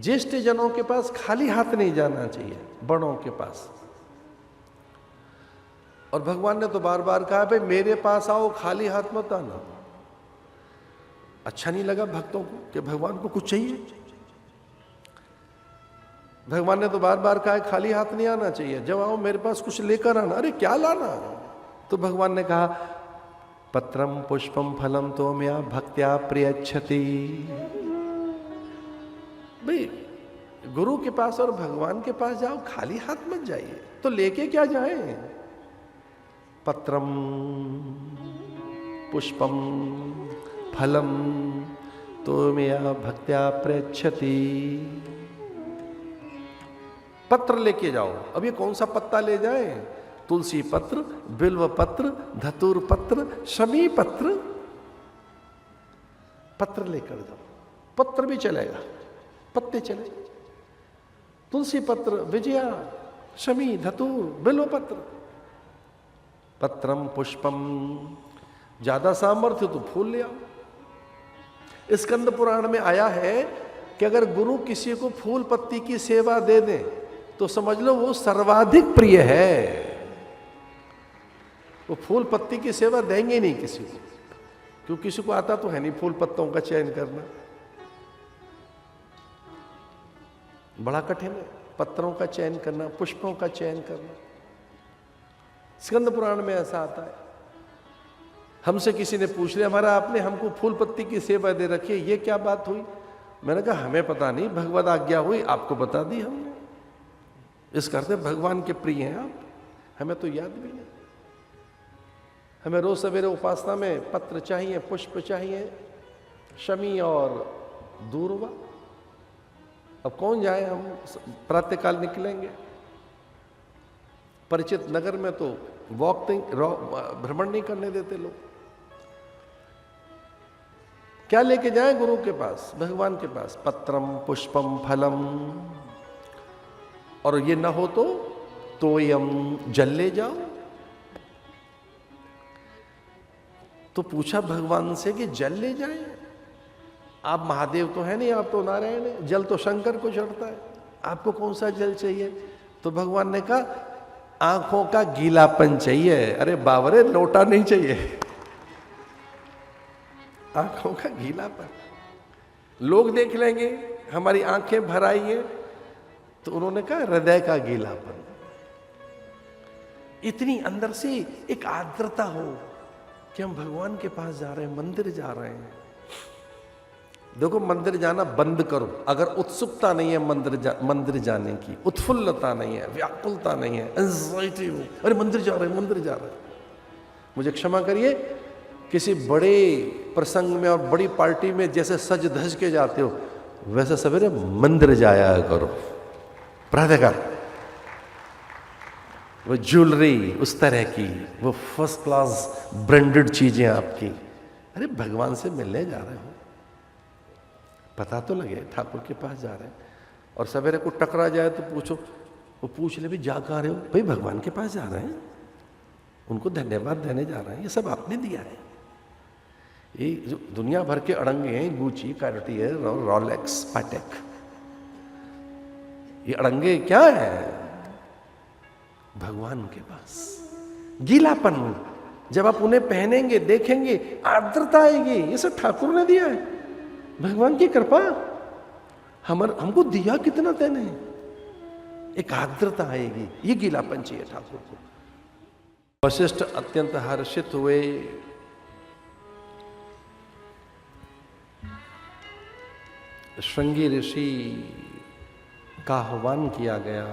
ज्येष्ठ जनों के पास खाली हाथ नहीं जाना चाहिए, बड़ों के पास। और भगवान ने तो बार बार कहा, भाई मेरे पास आओ, खाली हाथ मत आना। अच्छा नहीं लगा भक्तों को कि भगवान को कुछ चाहिए। भगवान ने तो बार बार कहा खाली हाथ नहीं आना चाहिए, जब आओ मेरे पास कुछ लेकर आना। अरे क्या लाना? तो भगवान ने कहा, पत्रम पुष्पम फलम तो मया भक्त्या प्रियच्छति। भाई गुरु के पास और भगवान के पास जाओ, खाली हाथ मत जाइए। तो लेके क्या जाएं? पत्रम पुष्पम फलम तो मया भक्त्या प्रेच्छति। पत्र लेके जाओ। अब ये कौन सा पत्ता ले जाएं? तुलसी पत्र, बिल्व पत्र, धतूर पत्र, शमी पत्र। पत्र लेकर जाओ। पत्र भी चलेगा, पत्ते चले। तुलसी पत्र, विजया, शमी, धतूर, बिल्व पत्र। पत्रम पुष्पम, ज्यादा सामर्थ्य तो फूल ले आओ। स्कंद पुराण में आया है कि अगर गुरु किसी को फूल पत्ती की सेवा दे दे तो समझ लो वो सर्वाधिक प्रिय है। वो फूल पत्ती की सेवा देंगे नहीं किसी को, क्योंकि किसी को आता तो है नहीं फूल पत्तों का चयन करना, बड़ा कठिन है पत्रों का चयन करना, पुष्पों का चयन करना। स्कंद पुराण में ऐसा आता है। हमसे किसी ने पूछ लिया, हमारा आपने हमको फूल पत्ती की सेवा दे रखी है, ये क्या बात हुई? मैंने कहा हमें पता नहीं, भगवद आज्ञा हुई, आपको बता दी हमने। इस करते भगवान के प्रिय हैं आप, हमें तो याद भी है। हमें रोज सवेरे उपासना में पत्र चाहिए, पुष्प चाहिए, शमी और दूर्वा। अब कौन जाए? हम प्रातःकाल निकलेंगे। परिचित नगर में तो भ्रमण नहीं करने देते लोग। क्या लेके जाएं गुरु के पास, भगवान के पास? पत्रम पुष्पम फलम। और ये ना हो तो तोयम, जल ले जाओ। तो पूछा भगवान से कि जल ले जाएं? आप महादेव तो है नहीं, आप तो नारायण है, जल तो शंकर को चढ़ता है, आपको कौन सा जल चाहिए? तो भगवान ने कहा आंखों का गीलापन चाहिए। अरे बावरे, लोटा नहीं चाहिए, आंखों का गीलापन। लोग देख लेंगे हमारी आंखें भर आई है, तो उन्होंने कहा हृदय का गीलापन। इतनी अंदर से एक आर्द्रता हो कि हम भगवान के पास जा रहे हैं, मंदिर जा रहे हैं। देखो मंदिर जाना बंद करो अगर उत्सुकता नहीं है मंदिर जाने की, उत्फुल्लता नहीं है, व्याकुलता नहीं है, एंजाइटी हो, अरे मंदिर जा रहे हैं, मंदिर जा रहे हैं। मुझे क्षमा करिए, किसी बड़े प्रसंग में और बड़ी पार्टी में जैसे सज धज के जाते हो, वैसे सवेरे मंदिर जाया करो। प्रातःकाल वो ज्वेलरी उस तरह की, वो फर्स्ट क्लास ब्रांडेड चीजें आपकी। अरे भगवान से मिलने जा रहे हो, पता तो लगे ठाकुर के पास जा रहे हैं। और सवेरे को टकरा जाए तो पूछो, वो पूछ ले भी जा कहाँ रहे हो? भाई भगवान के पास जा रहे हैं, उनको धन्यवाद देने जा रहे हैं, ये सब आपने दिया है। ये जो दुनिया भर के अड़ंगे हैं, गुची, कार्टियर, रोलेक्स, पैटेक, ये अड़ंगे क्या है? भगवान के पास गीलापन, जब आप उन्हें पहनेंगे, देखेंगे, आर्द्रता आएगी। ये सब ठाकुर ने दिया है, भगवान की कृपा। हमको दिया कितना तेने, एक आर्द्रता आएगी, ये गीलापन चाहिए ठाकुर को। वशिष्ठ अत्यंत हर्षित हुए। श्रृंगी ऋषि का आह्वान किया गया,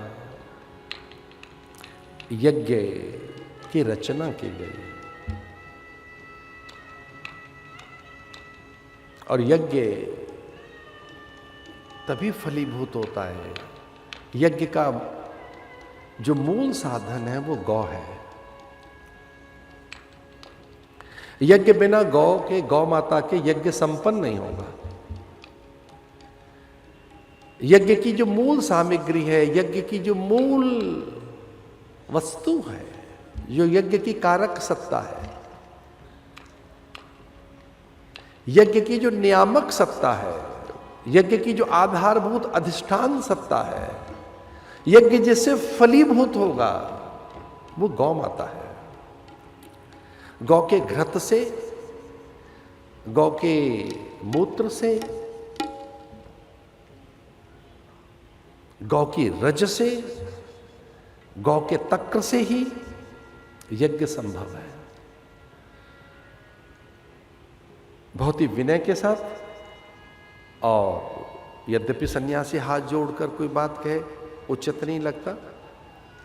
यज्ञ की रचना की गई। और यज्ञ तभी फलीभूत होता है, यज्ञ का जो मूल साधन है वो गौ है। यज्ञ बिना गौ के, गौ माता के यज्ञ संपन्न नहीं होगा। यज्ञ की जो मूल सामग्री है, यज्ञ की जो मूल वस्तु है, जो यज्ञ की कारक सत्ता है, यज्ञ की जो नियामक सत्ता है, यज्ञ की जो आधारभूत अधिष्ठान सत्ता है, यज्ञ जिससे फलीभूत होगा, वो गौ माता है। गौ के घृत से, गौ के मूत्र से, गौ की रज से, गौ के तक्र से ही यज्ञ संभव है। बहुत ही विनय के साथ, और यद्यपि सन्यासी हाथ जोड़कर कोई बात कहे उचित नहीं लगता,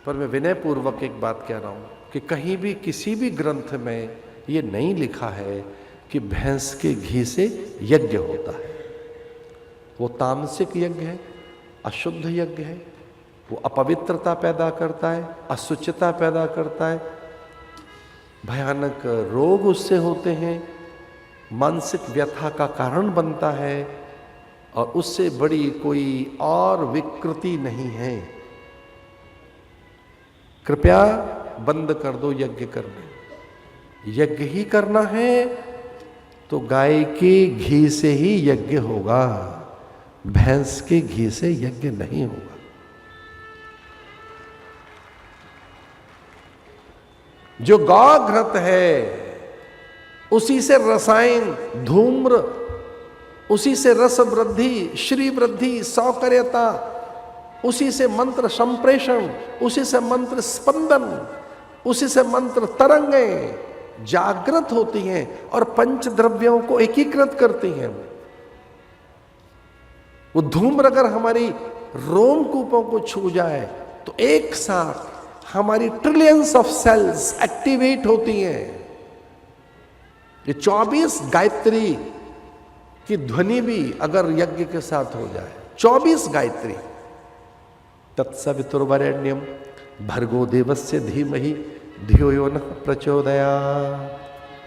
पर मैं विनय पूर्वक एक बात कह रहा हूं कि कहीं भी किसी भी ग्रंथ में ये नहीं लिखा है कि भैंस के घी से यज्ञ होता है। वो तामसिक यज्ञ है, अशुद्ध यज्ञ है, वो अपवित्रता पैदा करता है, असुचिता पैदा करता है, भयानक रोग उससे होते हैं, मानसिक व्यथा का कारण बनता है, और उससे बड़ी कोई और विकृति नहीं है। कृपया बंद कर दो यज्ञ करना। यज्ञ ही करना है तो गाय के घी से ही यज्ञ होगा, भैंस के घी से यज्ञ नहीं होगा। जो गौघृत है उसी से रसायन, धूम्र, उसी से रस वृद्धि, श्री वृद्धि, सौकर्यता, उसी से मंत्र संप्रेषण, उसी से मंत्र स्पंदन, उसी से मंत्र तरंगें जागृत होती हैं और पंच द्रव्यों को एकीकृत करती हैं। वो धूम्र अगर हमारी रोमकूपों को छू जाए तो एक साथ हमारी ट्रिलियंस ऑफ सेल्स एक्टिवेट होती हैं। ये 24 गायत्री की ध्वनि भी अगर यज्ञ के साथ हो जाए, 24 गायत्री, तत्सवितुर्वरेण्यम भर्गो देवस्य धीमहि धियो यो नः प्रचोदयात्।